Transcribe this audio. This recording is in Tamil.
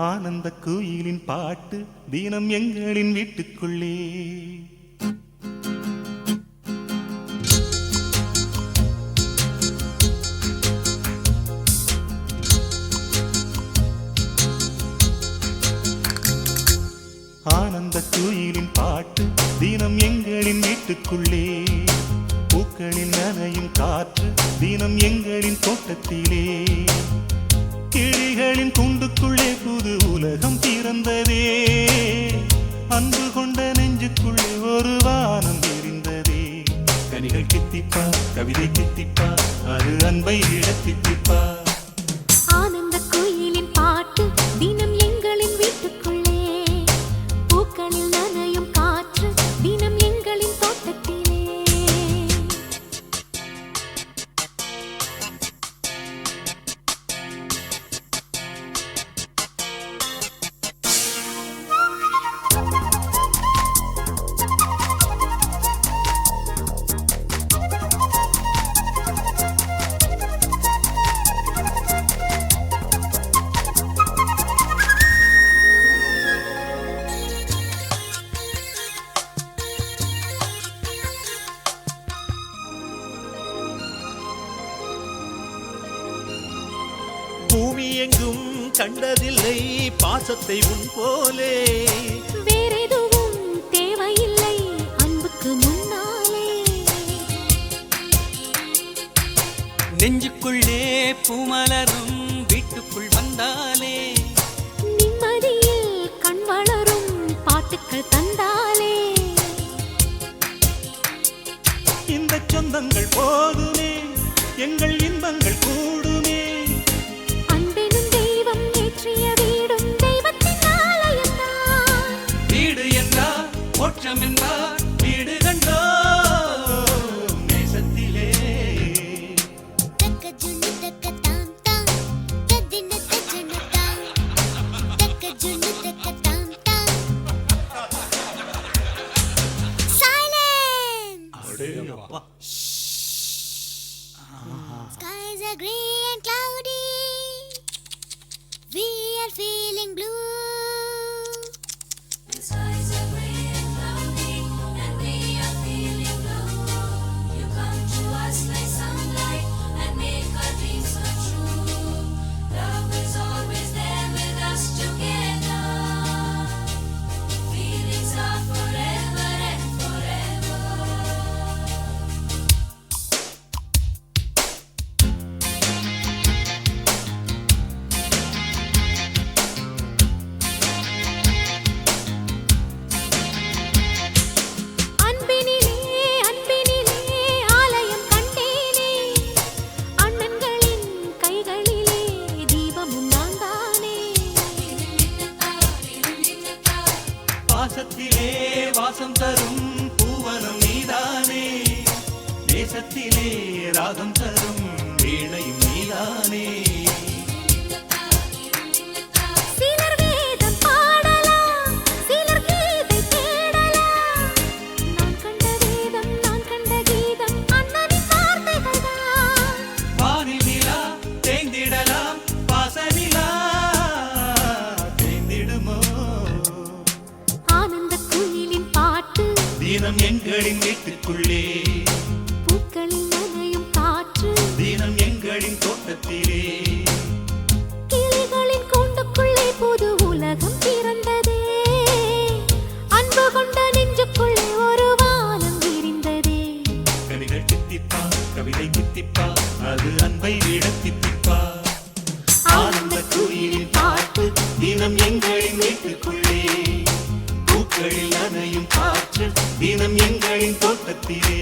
ஆனந்த குயிலின் பாட்டு தினம் எங்களின் வீட்டுக்குள்ளே. ஆனந்த குயிலின் பாட்டு தினம் எங்களின் வீட்டுக்குள்ளே. பூக்களில் நனையும் காற்று தினம் எங்களின் தோட்டத்திலே. கிளிகளின் கூண்டுக்குள்ளே புது உலகம் பிறந்ததே. அன்பு கொண்ட நெஞ்சுக்குள்ளே ஒரு வானம் தெரிந்ததே. கனிகள் கித்திப்பா, கவிதை கித்திப்பா, அது அன்பை இடத்தித்திப்பா. ஆனந்த குயிலின் பாட்டு தினம் எங்களின் வீட்டுக்குள்ளே. பூக்களில் நனையும் காற்று தினம் எங்களின் தோட்டத்திலே. பூமி எங்கும் கண்டதில்லை பாசத்தை உன் போலே. வேறெதுவும் தேவையில்லை அன்புக்கு முன்னாலே. நெஞ்சுக்குள்ளே பூமலரும் வீட்டுக்குள் வந்தாலே. நிம்மதியில் கண் வளரும் பாட்டுக்கள் தந்தாலே. இந்த சொந்தங்கள் போதுமே, எங்கள் இன்பங்கள் கூடுமே. அன்பெனும் தெய்வம் ஏற்றிய வீடும் தெய்வத்தின் ஆலயம்தான். வீடு என்றார் மோட்சம் என்றார் வீடு கண்டோ நேசத்திலே. Skies are grey and cloudy. We are feeling blue. The skies are grey and cloudy, and we are feeling blue. You come to us like sunlight and make our dreams come true. Love is always there with us together. Feelings are forever and forever. அன்பினிலே அன்பினிலே ஆலயம் கண்டேனே. அண்ணன்களின் கைகளிலே தீபமும் நான் தானே. பாசத்திலே வாசம் தரும் பூவனம் நீதானே. தேசத்திலே ராகம் தரும் வீணையும் நீதானே. சிலர் வேதம் பாடலாம், சிலர் கீதை தேடலாம். நான் கண்ட வேதம் நான் கண்ட கீதம் அண்ணனின் வார்த்தைகள்தான். வானில் நிலா தேய்ந்திடலாம், பாசனிலா தேய்ந்திடுமோ. ஆனந்த குயிலின் பாட்டு தினம் எங்களின் வீட்டுக்குள்ளே. பூக்களில் நனையும் காற்று தினம் எங்களின் தோட்டத்திலே. கிளிகளின் கூண்டுக்குள்ளே புது உலகம் பிறந்ததே. அன்பு கொண்ட நெஞ்சுக்குள்ளே ஒரு வானம் விரிந்ததே. கனிகள் கித்திப்பா, கவிதை கித்திப்பா, அது அன்பை விட தித்திப்பா. ஆனந்த குயிலின் பாட்டு தினம் எங்களின் வீட்டுக்குள்ளே. பூக்களில் நனையும் காற்று தினம் எங்களின் தோட்டத்திலே.